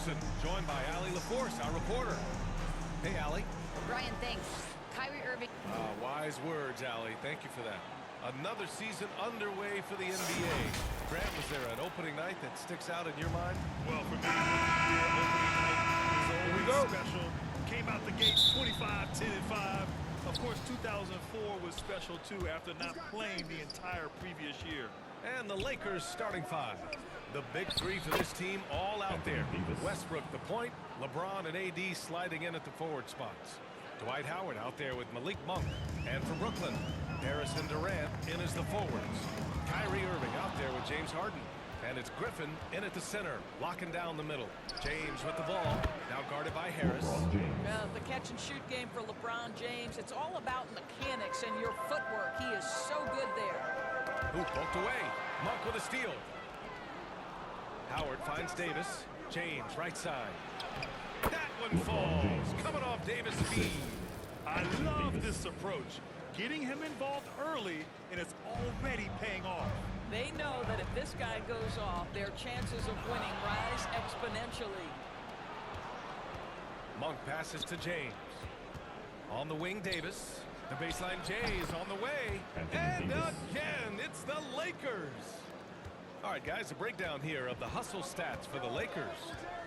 Wilson, joined by Allie LaForce, our reporter. Hey, Allie. Brian, thanks. Kyrie Irving. Wise words, Allie. Thank you for that. Another season underway for the NBA. Grant, was there an opening night that sticks out in your mind? Well, for me, the opening night was always special. Came out the gates 25, 10, and 5. Of course, 2004 was special, too, after not playing the entire previous year. And the Lakers starting five. The big three for this team all out there. Westbrook the point, LeBron and AD sliding in at the forward spots. Dwight Howard out there with Malik Monk. And for Brooklyn, Harrison Durant in as the forwards. Kyrie Irving out there with James Harden. And it's Griffin in at the center, locking down the middle. James with the ball, now guarded by Harris. The catch and shoot game for LeBron James, it's all about mechanics and your footwork. He is so good there. Who poked away? Monk with a steal. Howard finds Davis. James right side. That one falls. Coming off Davis' feed. I love this approach. Getting him involved early, and it's already paying off. They know that if this guy goes off, their chances of winning rise exponentially. Monk passes to James. On the wing, Davis. The baseline J is on the way. And again, it's the Lakers. All right, guys, a breakdown here of the hustle stats for the Lakers.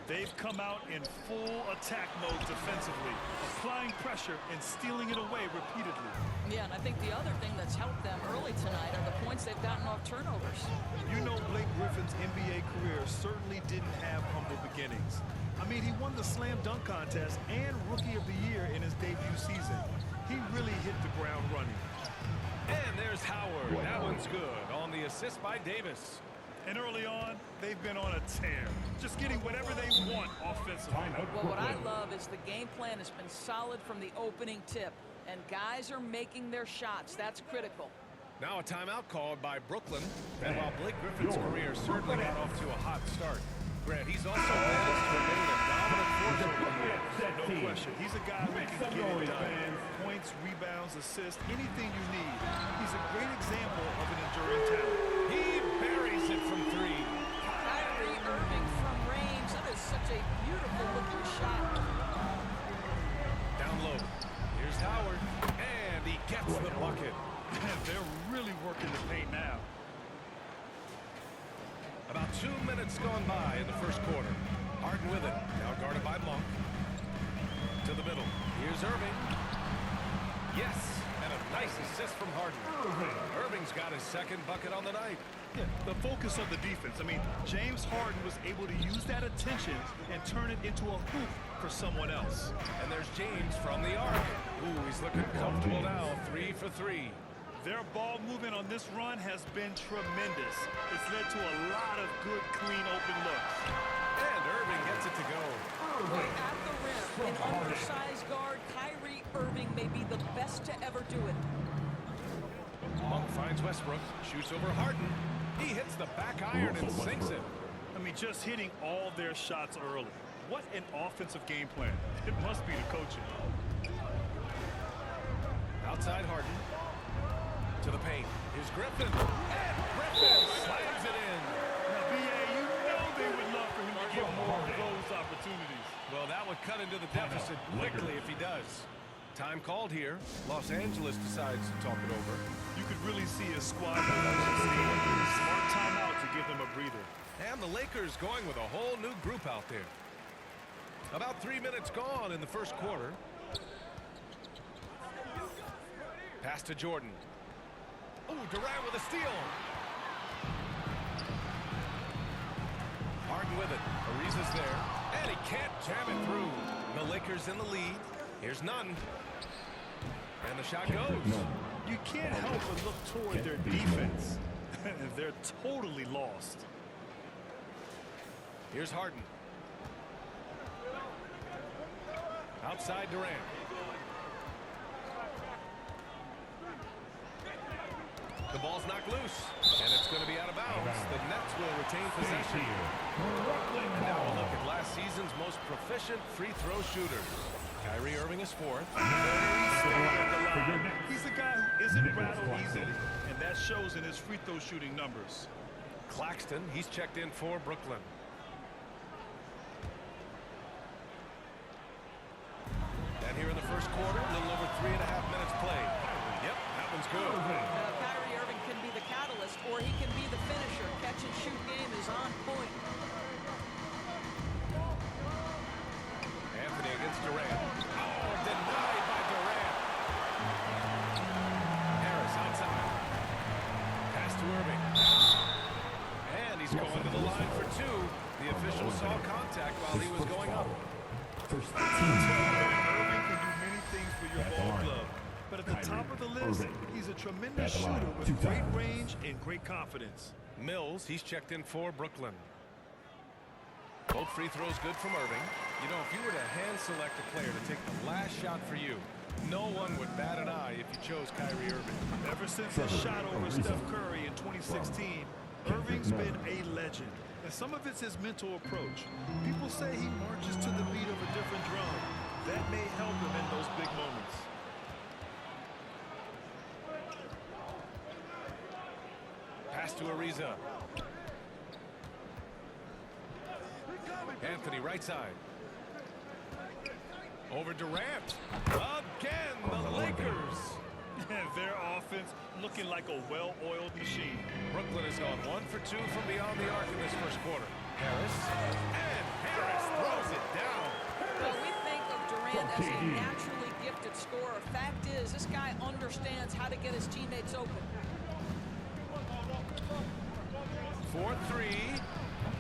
They've come out in full attack mode defensively, applying pressure and stealing it away repeatedly. Yeah, and I think the other thing that's helped them early tonight are the points they've gotten off turnovers. You know, Blake Griffin's NBA career certainly didn't have humble beginnings. I mean, he won the slam dunk contest and Rookie of the Year in his debut season. He really hit the ground running. And there's Howard. That one's good on the assist by Davis. And early on, they've been on a tear, just getting whatever they want offensively. Well, what I love is the game plan has been solid from the opening tip, and guys are making their shots. That's critical. Now a timeout called by Brooklyn. And while Blake Griffin's career certainly got off to a hot start, Grant, he's also managed to remain a dominant force over the years. No question. He's a guy who can get it done. Points, rebounds, assists, anything you need. He's a great example of an enduring talent. He buries it from three. Kyrie Irving from range. That is such a beautiful looking shot. Down low. Here's Howard. And he gets the bucket. Man, they're really working the paint now. About 2 minutes gone by in the first quarter. Harden with it. Now guarded by Monk. To the middle. Here's Irving. Yes. And a nice assist from Harden. Irving's got his second bucket on the night. Yeah, the focus of the defense. I mean, James Harden was able to use that attention and turn it into a hoop for someone else. And there's James from the arc. Ooh, he's looking comfortable now. 3 for 3. Their ball movement on this run has been tremendous. It's led to a lot of good, clean, open looks. And Irving gets it to go. At the rim, an undersized guard, Kyrie Irving may be the best to ever do it. Monk finds Westbrook. Shoots over Harden. He hits the back iron and sinks it. I mean, just hitting all their shots early. What an offensive game plan. It must be the coaching. Outside Harden. To the paint. Here's Griffin. And Griffin slams it in. Now, B.A., you know they would love for him to get more of those opportunities. Well, that would cut into the deficit quickly if he does. Time called here. Los Angeles decides to talk it over. You could really see a squad smart timeout to give them a breather. And the Lakers going with a whole new group out there. About 3 minutes gone in the first quarter. Pass to Jordan. Oh, Durant with a steal. Harden with it. Ariza's there. And he can't jam it through. The Lakers in the lead. Here's none. And the shot goes. You can't help but look toward their defense. They're totally lost. Here's Harden. Outside Durant. The ball's knocked loose, and it's going to be out of bounds. The Nets will retain possession. And now we'll look at last season's most proficient free throw shooters. Kyrie Irving is fourth. He's a guy who isn't rattled easily, and that shows in his free throw shooting numbers. Claxton, he's checked in for Brooklyn. catch-and-shoot game is on point. Anthony against Durant. Oh, denied by Durant. Harris outside. Pass to Irving. And he's going to the line for two. The official saw contact while he was going up. Irving can do many things for your ball club. But at the top of the list, he's a tremendous shooter with great range and great confidence. Mills, he's checked in for Brooklyn. Both free throws good from Irving. You know, if you were to hand select a player to take the last shot for you, no one would bat an eye if you chose Kyrie Irving. Ever since his shot over Steph Curry in 2016, Irving's been a legend. And some of it's his mental approach. People say he marches to the beat of a different drum. That may help him in those big moments. Pass to Ariza. Anthony right side. Over Durant. Again, the Lakers. Their offense looking like a well-oiled machine. Brooklyn has gone 1 for 2 from beyond the arc in this first quarter. Harris. And Harris throws it down. Well, we think of Durant as a naturally gifted scorer. Fact is, this guy understands how to get his teammates open. 4-3.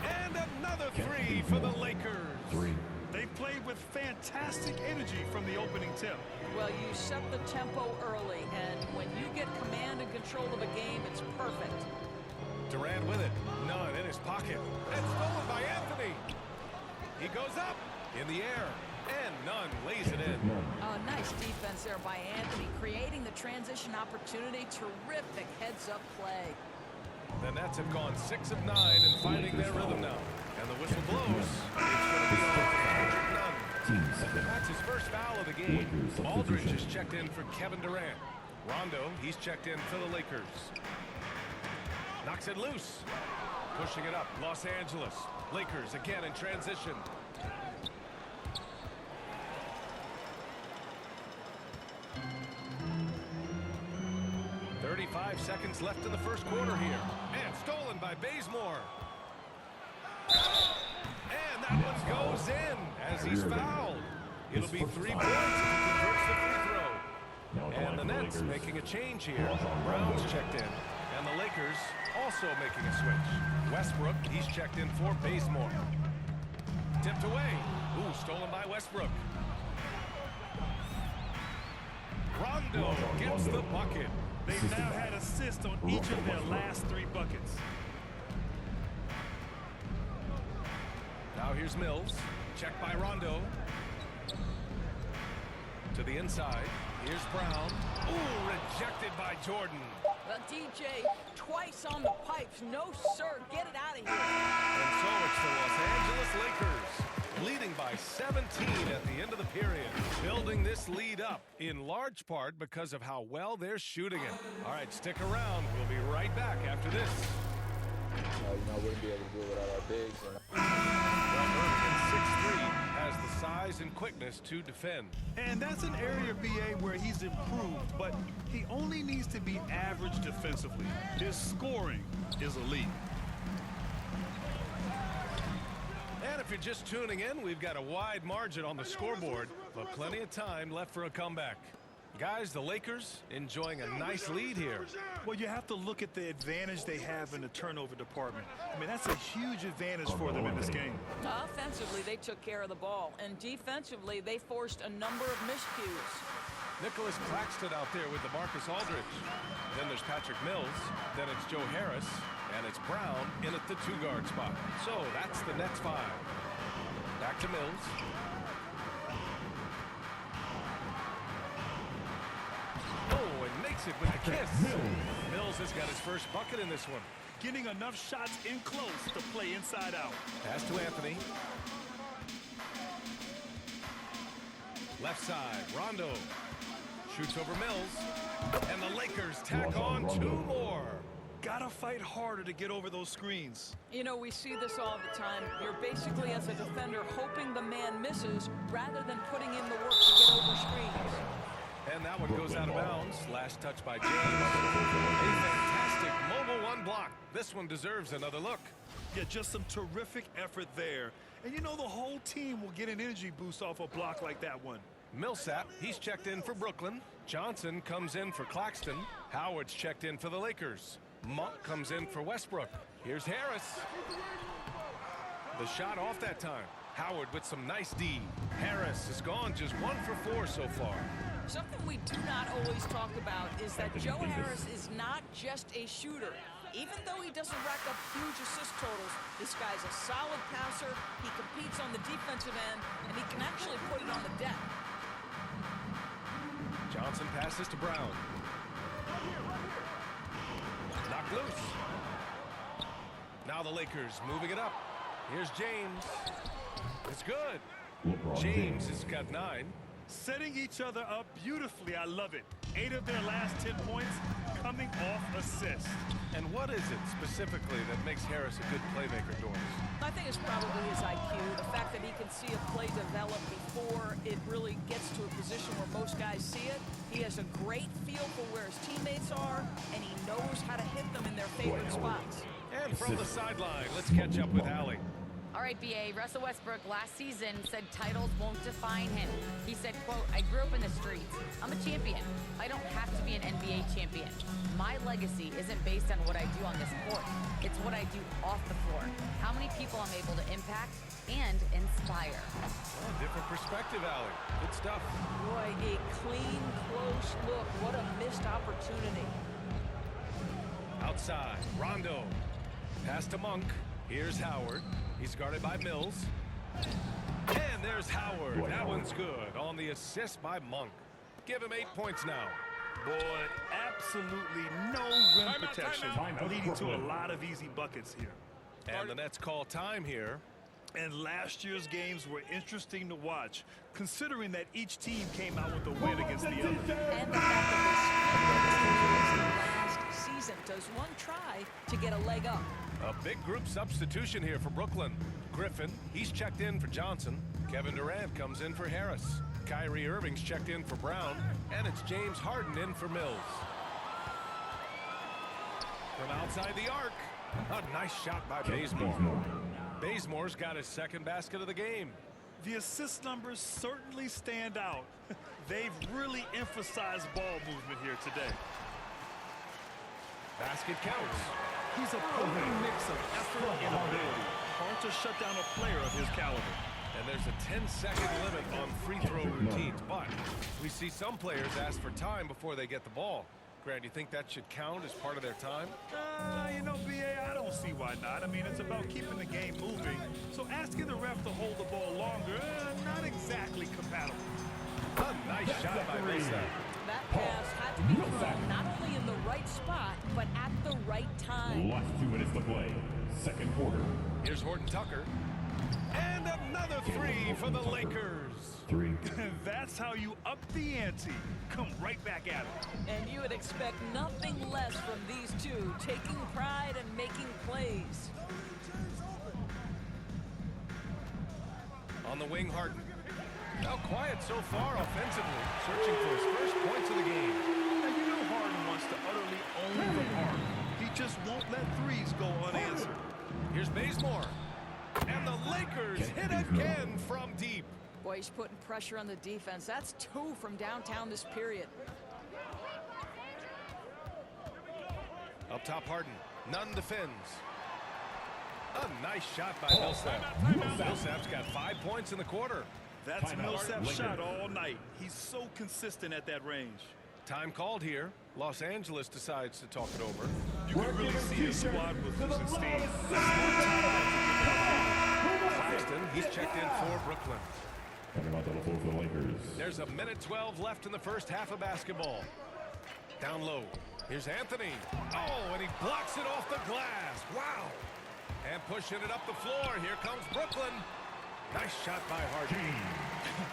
And another three for the Lakers. They played with fantastic energy from the opening tip. Well, you set the tempo early, and when you get command and control of a game, it's perfect. Durant with it. None in his pocket. And stolen by Anthony. He goes up in the air. And Nunn lays it in. Nice defense there by Anthony, creating the transition opportunity. Terrific heads-up play. The Nets have gone 6 of 9 and finding their rhythm now. And the whistle blows. It's going to be on Kendrick Nunn. That's his first foul of the game. Aldridge is checked in for Kevin Durant. Rondo, he's checked in for the Lakers. Knocks it loose. Pushing it up, Los Angeles. Lakers again in transition. .35 seconds left in the first quarter here. And stolen by Bazemore. And that one goes in as he's fouled. It'll be 3 points if he converts the free throw. And the Nets making a change here. Brown's checked in. And the Lakers also making a switch. Westbrook, he's checked in for Bazemore. Tipped away. Ooh, stolen by Westbrook. Rondo gets the bucket. They've now had assists on each of their last 3 buckets. Now here's Mills. Checked by Rondo. To the inside. Here's Brown. Ooh, rejected by Jordan. Well, DJ, twice on the pipes. No, sir. Get it out of here. And so it's the Los Angeles Lakers, leading by 17 at the end of the period, building this lead up in large part because of how well they're shooting it. All right, stick around. We'll be right back after this. Wouldn't be able to do it without our bigs. Irving, 6'3", has the size and quickness to defend. And that's an area, BA, where he's improved, but he only needs to be average defensively. His scoring is elite. And if you're just tuning in, we've got a wide margin on the scoreboard, but plenty of time left for a comeback. Guys, the Lakers enjoying a nice lead here. Well, you have to look at the advantage they have in the turnover department. I mean, that's a huge advantage for them in this game. Offensively, they took care of the ball, and defensively, they forced a number of miscues. Nicholas Claxton out there with the Marcus Aldridge. Then there's Patrick Mills. Then it's Joe Harris. And it's Brown in at the 2-guard spot. So that's the Nets 5. Back to Mills. Oh, and makes it with a kiss. Mills has got his first bucket in this one. Getting enough shots in close to play inside out. Pass to Anthony. Left side, Rondo. Shoots over Mills. And the Lakers tack on 2 more. Gotta fight harder to get over those screens. You know, we see this all the time. You're basically, as a defender, hoping the man misses rather than putting in the work to get over screens. And that one goes out of bounds. Last touch by James. A fantastic mobile one block. This one deserves another look. Yeah, just some terrific effort there. And you know the whole team will get an energy boost off a block like that one. Millsap, he's checked in for Brooklyn. Johnson comes in for Claxton. Howard's checked in for the Lakers. Monk comes in for Westbrook. Here's Harris. The shot off that time. Howard with some nice D. Harris has gone just 1 for 4 so far. Something we do not always talk about is that Joe Harris is not just a shooter. Even though he doesn't rack up huge assist totals, this guy's a solid passer. He competes on the defensive end, and he can actually put it on the deck. Johnson passes to Brown. Knocked loose. Now the Lakers moving it up. Here's James. It's good. James has got 9. Setting each other up beautifully. I love it. 8 of their last 10 points coming off assists. And what is it specifically that makes Harris a good playmaker, Doris? I think it's probably his IQ, the fact that he can see a play develop before it really gets to a position where most guys see it. He has a great feel for where his teammates are, and he knows how to hit them in their favorite spots. And from the sideline, let's catch up with Allie. All right, BA, Russell Westbrook last season said titles won't define him. He said, quote, I grew up in the streets. I'm a champion. I don't have to be an NBA champion. My legacy isn't based on what I do on this court. It's what I do off the floor. How many people I'm able to impact and inspire. Well, different perspective, Allie. Good stuff. Boy, a clean, close look. What a missed opportunity. Outside, Rondo. Pass to Monk. Here's Howard. He's guarded by Mills. And there's Howard. That one's good on the assist by Monk. Give him 8 points now. Boy, absolutely no rim protection, leading to a lot of easy buckets here. And the Nets call time here. And last year's games were interesting to watch, considering that each team came out with a win against the other. And the fact that they split last season. Does one try to get a leg up? A big group substitution here for Brooklyn. Griffin, he's checked in for Johnson. Kevin Durant comes in for Harris. Kyrie Irving's checked in for Brown. And it's James Harden in for Mills. From outside the arc. A nice shot by Bazemore. Bazemore's got his second basket of the game. The assist numbers certainly stand out. They've really emphasized ball movement here today. Basket counts. He's a potent mix of effort and ability. Hard to shut down a player of his caliber. And there's a 10-second limit on free throw routines, but we see some players ask for time before they get the ball. Grant, do you think that should count as part of their time? You know, BA, I don't see why not. I mean, it's about keeping the game moving. So asking the ref to hold the ball longer, not exactly compatible. A nice shot by Millsap. That pass had to be thrown not only in the right spot, but at the right time. Last 2 minutes to play. Second quarter. Here's Horton Tucker. And another 3 for the Lakers. 3. That's how you up the ante. Come right back at it. And you would expect nothing less from these two, taking pride and making plays. On the wing, Harden. Now quiet so far offensively, searching for his first points of the game. And you know Harden wants to utterly own the park. He just won't let threes go unanswered. Here's Bazemore. And the Lakers hit again from deep. Boy, he's putting pressure on the defense. That's 2 from downtown this period. Up top, Harden. Nunn defends. A nice shot by Millsap. Millsap's got 5 points in the quarter. That's Millsap's shot all night. He's so consistent at that range. Time called here. Los Angeles decides to talk it over. You can really see a squad with losing steam. Claxton, he's checked in for Brooklyn. Coming out double for the Lakers. There's a minute 12 left in the first half of basketball. Down low. Here's Anthony. Oh, and he blocks it off the glass. Wow. And pushing it up the floor. Here comes Brooklyn. Nice shot by Harden.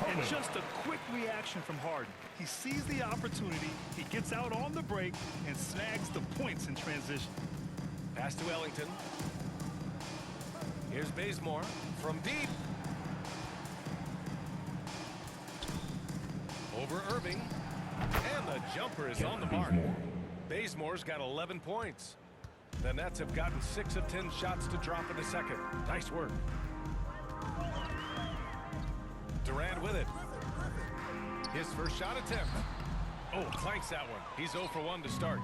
And just a quick reaction from Harden. He sees the opportunity, he gets out on the break, and snags the points in transition. Pass to Ellington. Here's Bazemore from deep. Over Irving. Jumper is on the mark. Bazemore's got 11 points. The Nets have gotten 6 of 10 shots to drop in the second. Nice work. Durant with it. His first shot attempt. Oh, clanks that one. He's 0 for 1 to start.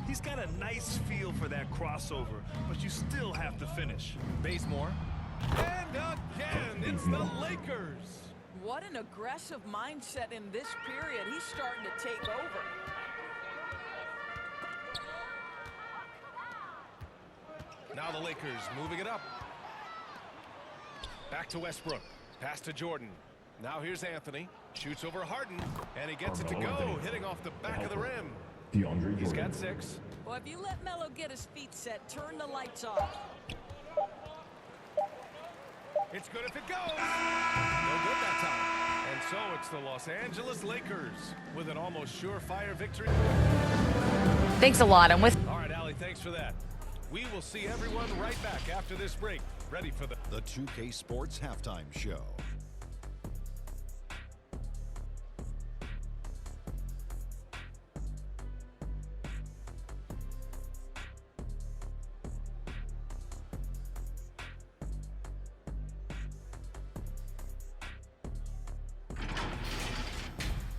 He's got a nice feel for that crossover, but you still have to finish. Bazemore. And again, it's the Lakers. What an aggressive mindset in this period. He's starting to take over. Now the Lakers moving it up. Back to Westbrook. Pass to Jordan. Now here's Anthony. Shoots over Harden. And he gets it to go. Hitting off the back of the rim. DeAndre He's Jordan. got 6. Well, if you let Melo get his feet set, turn the lights off. It's good if it goes. No good that time. And so it's the Los Angeles Lakers with an almost surefire victory. Thanks a lot. I'm with. All right, Allie, thanks for that. We will see everyone right back after this break. Ready for the 2K Sports Halftime Show.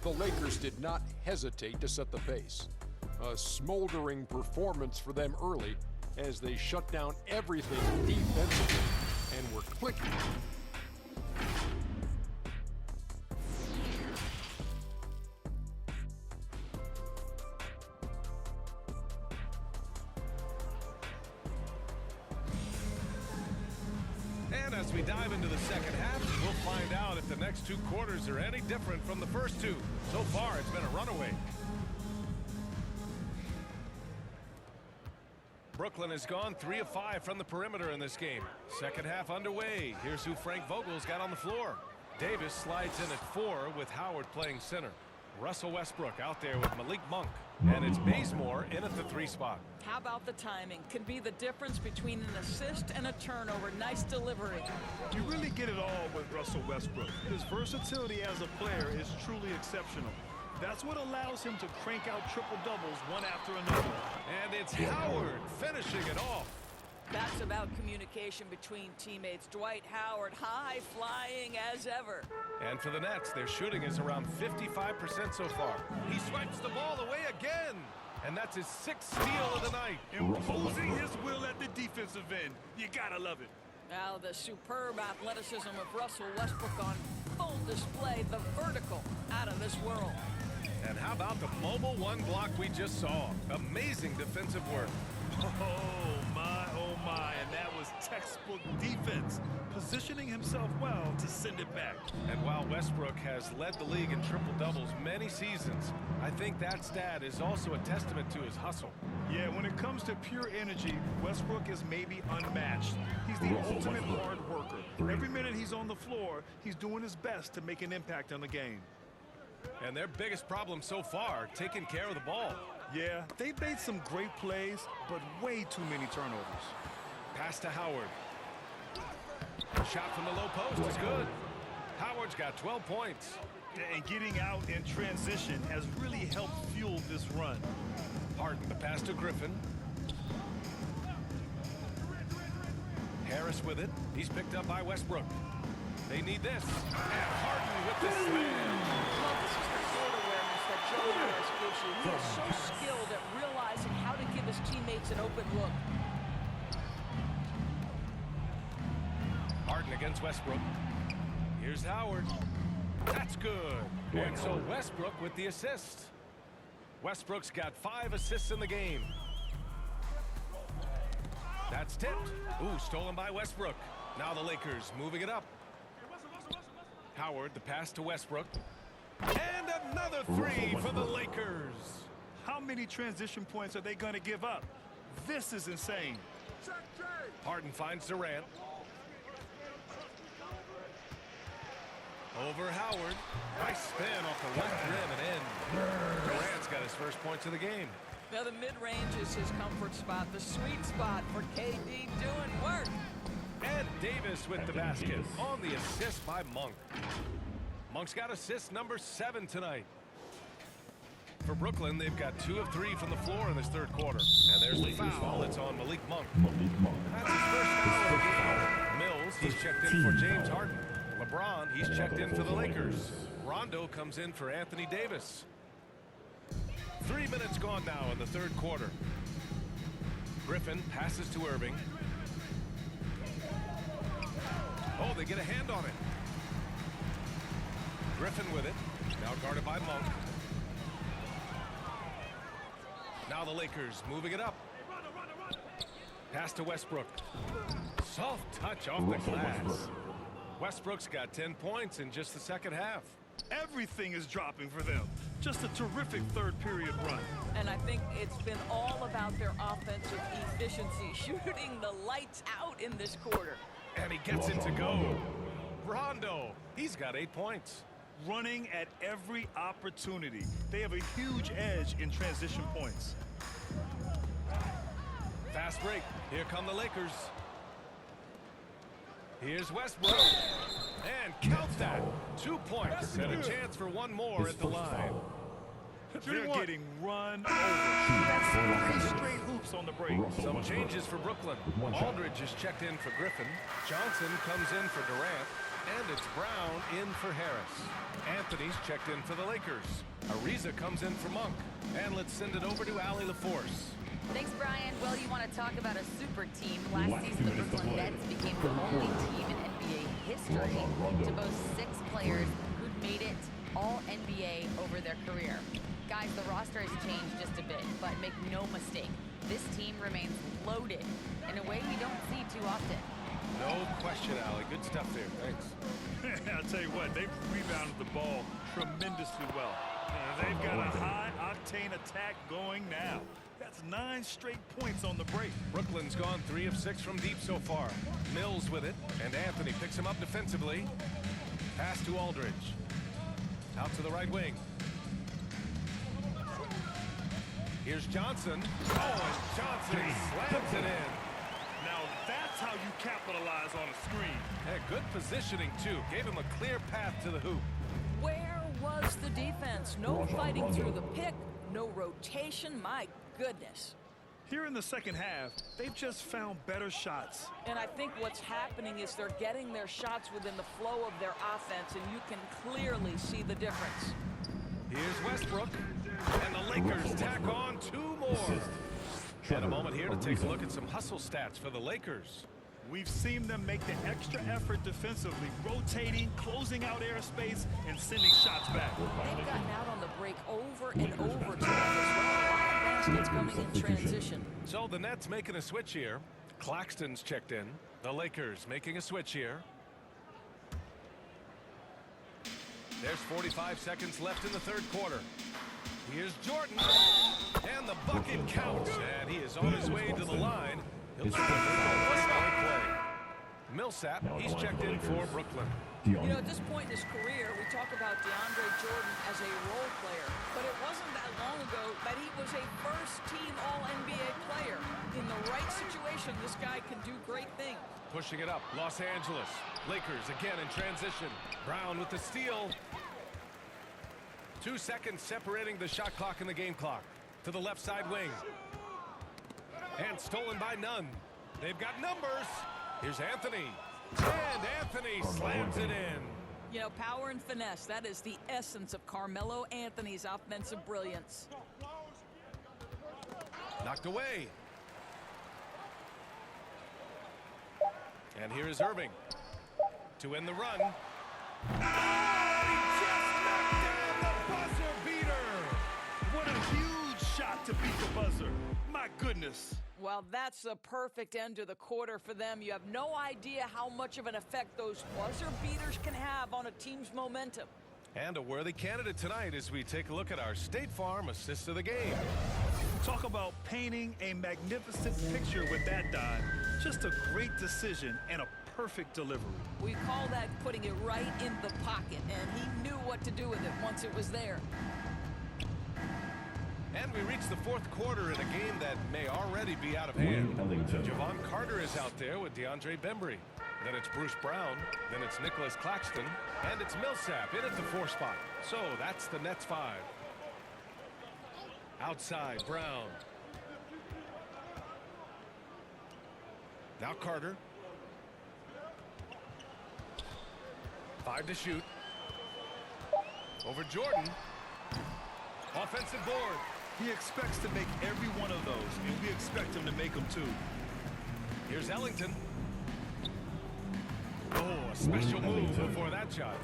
The Lakers did not hesitate to set the pace. A smoldering performance for them early as they shut down everything defensively and were clicking. And as we dive into the second half, we'll find out if the next 2 quarters are any different from the first 2. So far, it's been a runaway. Brooklyn has gone 3 of 5 from the perimeter in this game. Second half underway. Here's who Frank Vogel's got on the floor. Davis slides in at 4 with Howard playing center. Russell Westbrook out there with Malik Monk. And it's Bazemore in at the 3 spot. How about the timing? Can be the difference between an assist and a turnover. Nice delivery. You really get it all with Russell Westbrook. His versatility as a player is truly exceptional. That's what allows him to crank out triple-doubles one after another. And it's Howard finishing it off. That's about communication between teammates. Dwight Howard, high-flying as ever. And for the Nets, their shooting is around 55% so far. He swipes the ball away again. And that's his 6th steal of the night. Imposing his will at the defensive end. You gotta love it. Now the superb athleticism of Russell Westbrook on full display. The vertical out of this world. And how about the mobile 1 block we just saw? Amazing defensive work. Oh my, and that was textbook defense. Positioning himself well to send it back. And while Westbrook has led the league in triple-doubles many seasons, I think that stat is also a testament to his hustle. Yeah, when it comes to pure energy, Westbrook is maybe unmatched. He's the ultimate hard worker. Every minute he's on the floor, he's doing his best to make an impact on the game. And their biggest problem so far, taking care of the ball. Yeah, they made some great plays, but way too many turnovers. Pass to Howard. Shot from the low post is good. Howard's got 12 points. And getting out in transition has really helped fuel this run. Harden, the pass to Griffin. Harris with it. He's picked up by Westbrook. They need this. And Harden with the slam. Well, this is the court awareness that Joe Harris gives you. He is so skilled at realizing how to give his teammates an open look. Harden against Westbrook. Here's Howard. That's good. And so Westbrook with the assist. Westbrook's got 5 assists in the game. That's tipped. Ooh, stolen by Westbrook. Now the Lakers moving it up. Howard, the pass to Westbrook. And another 3 for the Lakers. How many transition points are they going to give up? This is insane. Harden finds Durant. Over Howard. Nice spin off the left rim and in. Durant's got his first points of the game. Now the mid-range is his comfort spot, the sweet spot for KD doing work. And Davis with the basket on the assist by Monk. Monk's got assist number 7 tonight. For Brooklyn, they've got 2 of 3 from the floor in this third quarter. And there's the Lakers foul. foul. It's on Malik Monk. Malik Monk. That's his first foul of the game. Mills, he's checked in for James Harden. LeBron, he's checked in for the Lakers. Rondo comes in for Anthony Davis. 3 minutes gone now in the third quarter. Griffin passes to Irving. Oh, they get a hand on it. Griffin with it. Now guarded by Monk. Now the Lakers moving it up. Pass to Westbrook. Soft touch off the Russell glass. Westbrook. Westbrook's got 10 points in just the second half. Everything is dropping for them. Just a terrific third period run. And I think it's been all about their offensive efficiency, shooting the lights out in this quarter. And he gets it to go. Rondo, he's got 8 points. Running at every opportunity. They have a huge edge in transition points. Fast break. Here come the Lakers. Here's Westbrook. And count that. 2 points and a chance for one more at the line. They're getting run over. That's 3 straight hoops on the break. Some changes for Brooklyn. Aldridge is checked in for Griffin. Johnson comes in for Durant. And it's Brown in for Harris. Anthony's checked in for the Lakers. Ariza comes in for Monk. And let's send it over to Allie LaForce. Thanks, Brian. Well, you want to talk about a super team. Last season, the Brooklyn Nets became the only team in NBA history to boast 6 players who'd made it all NBA over their career. Guys, the roster has changed just a bit, but make no mistake, this team remains loaded in a way we don't see too often. No question, Allie. Good stuff there. Thanks. I'll tell you what, they've rebounded the ball tremendously well. They've got a high-octane attack going now. That's 9 straight points on the break. Brooklyn's gone 3 of 6 from deep so far. Mills with it, and Anthony picks him up defensively. Pass to Aldridge. Out to the right wing. Here's Johnson. Oh, and Johnson slams it in. Now that's how you capitalize on a screen. Yeah, good positioning, too. Gave him a clear path to the hoop. Where was the defense? No fighting through the pick, no rotation. My goodness. Here in the second half, they've just found better shots. And I think what's happening is they're getting their shots within the flow of their offense, and you can clearly see the difference. Here's Westbrook, and the Lakers tack on 2 more. And a moment here to take a look at some hustle stats for the Lakers. We've seen them make the extra effort defensively, rotating, closing out airspace, and sending shots back. They've gotten out on the break over and over tonight as well. A lot of baskets coming in transition. So the Nets making a switch here. Claxton's checked in. The Lakers making a switch here. There's 45 seconds left in the third quarter. Here's Jordan. And the bucket counts. And he is on his way to the line. He'll try to make a solid play. Millsap, he's checked in for Brooklyn. You know, at this point in his career, we talk about DeAndre Jordan as a role player, but it wasn't that long ago that he was a first-team All-NBA player. In the right situation, this guy can do great things. Pushing it up, Los Angeles. Lakers again in transition. Brown with the steal. 2 seconds separating the shot clock and the game clock. To the left side wing. And stolen by Nunn. They've got numbers. Here's Anthony. And Anthony slams it in. You know, power and finesse, that is the essence of Carmelo Anthony's offensive brilliance. Knocked away. And here is Irving to end the run. Oh, he just knocked down the buzzer beater. What a huge shot to beat the buzzer. My goodness. Well, that's a perfect end to the quarter for them. You have no idea how much of an effect those buzzer beaters can have on a team's momentum. And a worthy candidate tonight as we take a look at our State Farm assist of the game. Talk about painting a magnificent picture with that dive. Just a great decision and a perfect delivery. We call that putting it right in the pocket, and he knew what to do with it once it was there. And we reach the fourth quarter in a game that may already be out of hand. Javon Carter is out there with DeAndre Bembry. Then it's Bruce Brown. Then it's Nicholas Claxton. And it's Millsap in at the 4 spot. So that's the Nets 5. Outside, Brown. Now Carter. 5 to shoot. Over Jordan. Offensive board. He expects to make every one of those, and we expect him to make them too. Here's Ellington. Oh, a special move before that shot.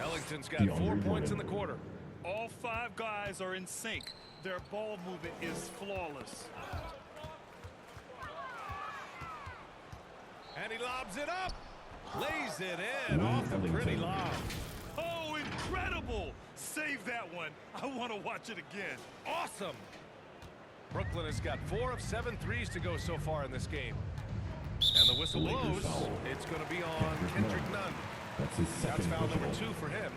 Ellington's got 4 points in the quarter. All 5 guys are in sync. Their ball movement is flawless. And he lobs it up. Lays it in off the pretty lob. Oh, incredible! Save that one. I want to watch it again. Awesome. Brooklyn has got 4 of 7 threes to go so far in this game. And the whistle blows. It's going to be on Kendrick Nunn. That's foul number 2 for him.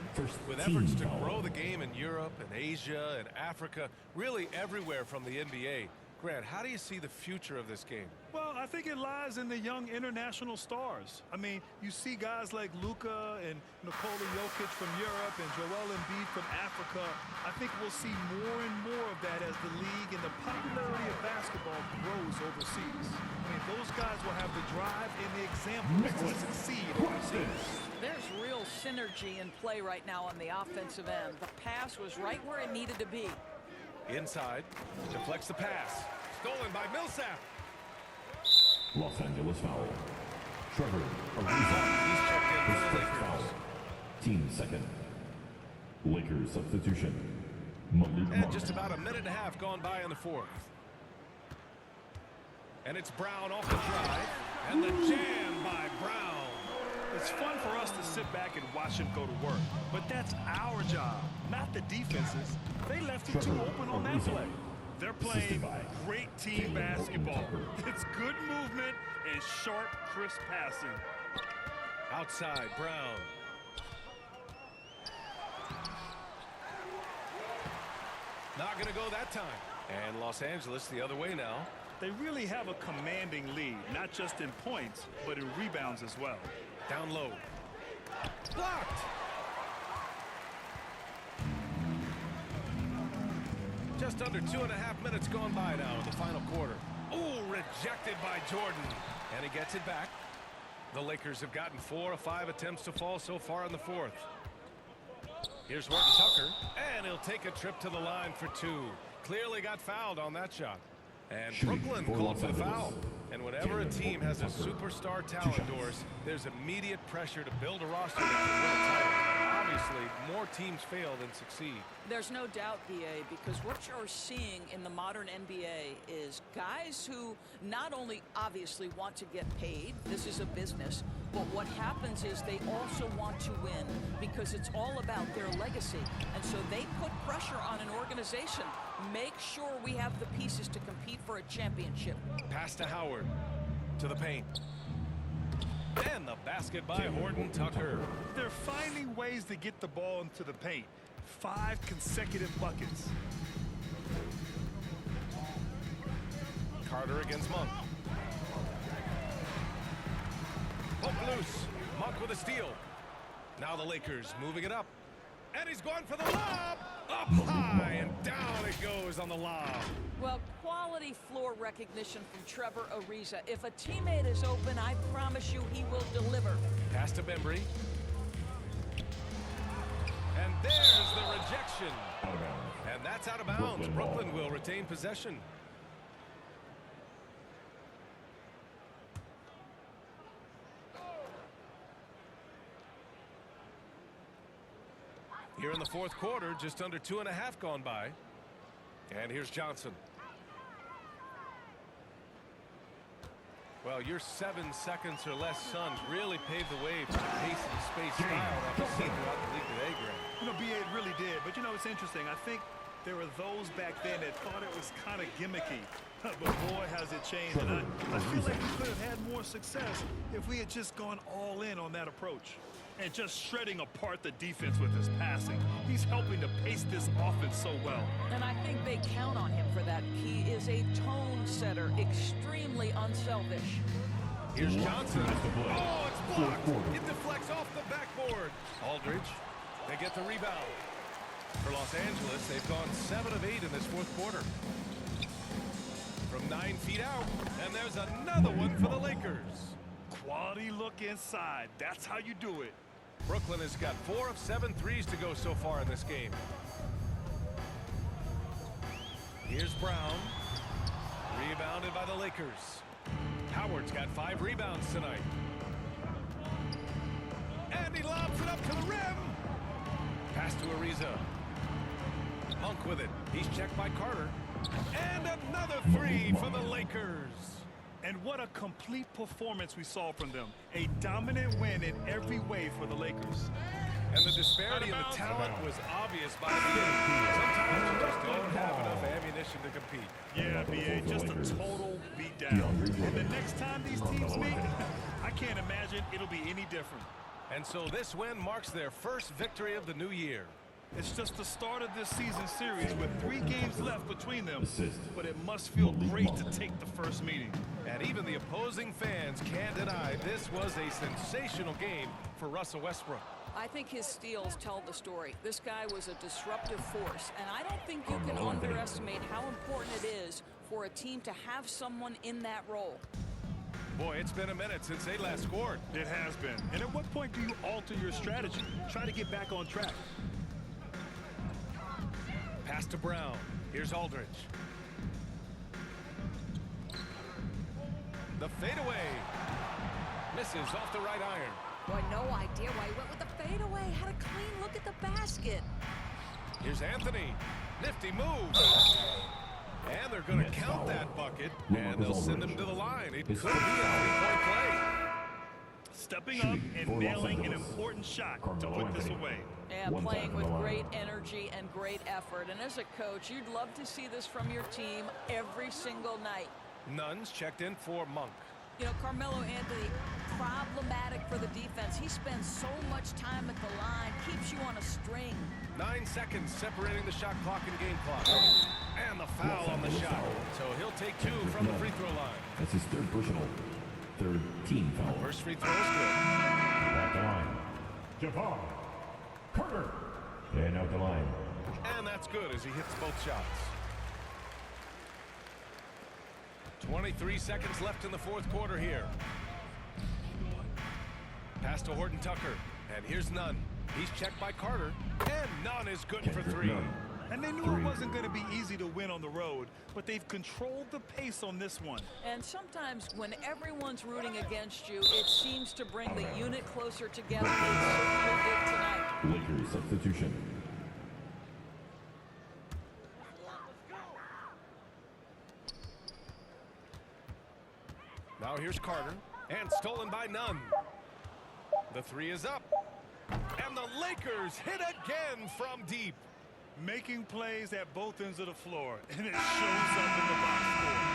With efforts to grow the game in Europe and Asia and Africa, really everywhere from the NBA. Grant, how do you see the future of this game? Well, I think it lies in the young international stars. I mean, you see guys like Luka and Nikola Jokic from Europe and Joel Embiid from Africa. I think we'll see more and more of that as the league and the popularity of basketball grows overseas. I mean, those guys will have the drive and the examples to succeed overseas. There's real synergy in play right now on the offensive end. The pass was right where it needed to be. Inside, deflects the pass. Stolen by Millsap. Los Angeles foul. Trevor He's Ariza. checked in His for the first foul. Lakers. Team second. Lakers substitution. Malik And Monk. just about a minute and a half gone by in the 4th. And it's Brown off the drive. And the jam by Brown. It's fun for us to sit back and watch him go to work, but that's our job, not the defense's. They left him too open on that play. They're playing great team basketball. It's good movement and sharp, crisp passing. Outside, Brown. Not going to go that time. And Los Angeles the other way now. They really have a commanding lead, not just in points, but in rebounds as well. Down low. Blocked. Just under 2.5 minutes gone by now in the final quarter. Oh, rejected by Jordan. And he gets it back. The Lakers have gotten 4 of 5 attempts to fall so far in the 4th. Here's Horton Tucker. And he'll take a trip to the line for 2. Clearly got fouled on that shot. And Brooklyn called for the foul. And whenever a team has a superstar talent, Doris, there's immediate pressure to build a roster that can win a title. Obviously, more teams fail than succeed. There's no doubt, BA, because what you're seeing in the modern NBA is guys who not only obviously want to get paid, this is a business, but what happens is they also want to win because it's all about their legacy. And so they put pressure on an organization. Make sure we have the pieces to compete for a championship. Pass to Howard. To the paint. And the basket by Horton Tucker. They're finding ways to get the ball into the paint. 5 consecutive buckets. Carter against Monk. Poke loose. Monk with a steal. Now the Lakers moving it up. And he's going for the lob. Up high and down it goes on the lob. Well, quality floor recognition from Trevor Ariza. If a teammate is open, I promise you he will deliver. Pass to Bembry. And there's the rejection. Out of bounds. And that's out of bounds. Brooklyn will retain possession. Here in the 4th quarter, just under 2.5 gone by. And here's Johnson. Well, your 7 seconds or less Suns really paved the way for the pace and space style that we've seen throughout the league today, Grant. You know, BA, it really did. But, you know, it's interesting. I think there were those back then that thought it was kind of gimmicky. But, boy, has it changed. And I feel like we could have had more success if we had just gone all in on that approach. And just shredding apart the defense with his passing. He's helping to pace this offense so well. And I think they count on him for that. He is a tone setter, extremely unselfish. Here's Johnson. Oh, it's blocked. It deflects off the backboard. Aldridge, they get the rebound. For Los Angeles, they've gone 7 of 8 in this fourth quarter. From 9 feet out, and there's another one for the Lakers. Quality look inside. That's how you do it. Brooklyn has got 4 of 7 threes to go so far in this game. Here's Brown. Rebounded by the Lakers. Howard's got 5 rebounds tonight. And he lobs it up to the rim. Pass to Ariza. Monk with it. He's checked by Carter. And another 3 for the Lakers. And what a complete performance we saw from them. A dominant win in every way for the Lakers. And the disparity in the talent was obvious by the end. Sometimes you just don't have enough ammunition to compete. Yeah, B.A., just a total beatdown. And the next time these teams meet, I can't imagine it'll be any different. And so this win marks their first victory of the new year. It's just the start of this season series with 3 games left between them. But it must feel great to take the first meeting. And even the opposing fans can't deny this was a sensational game for Russell Westbrook. I think his steals tell the story. This guy was a disruptive force, and I don't think you can underestimate how important it is for a team to have someone in that role. Boy, it's been a minute since they last scored. It has been. And at what point do you alter your strategy? Try to get back on track. Pass to Brown. Here's Aldridge. The fadeaway. Misses off the right iron. Boy, no idea why he went with the fadeaway. Had a clean look at the basket. Here's Anthony. Nifty move. And they're going to count that bucket. And they'll send him to the line. It could be a 3-point play. Stepping up and nailing an important shot to put this away. Yeah, playing with great energy and great effort. And as a coach, you'd love to see this from your team every single night. Nuns checked in for Monk. You know, Carmelo Anthony, problematic for the defense. He spends so much time at the line, keeps you on a string. 9 seconds separating the shot clock and game clock. And the foul on the shot. So he'll take 2 from the free throw line. That's his 3rd personal. 3rd team foul. First free throw is good. Back the line. Jabbar Carter. And out the line. And that's good as he hits both shots. 23 seconds left in the fourth quarter here. Pass to Horton Tucker. And here's Nunn. He's checked by Carter. And Nunn is good for 3. And they knew it wasn't going to be easy to win on the road, but they've controlled the pace on this one. And sometimes when everyone's rooting against you, it seems to bring the unit closer together. They certainly did tonight. Lakers substitution. Now here's Carter. And stolen by Nunn. The 3 is up. And the Lakers hit again from deep. Making plays at both ends of the floor, and it shows up in the box score.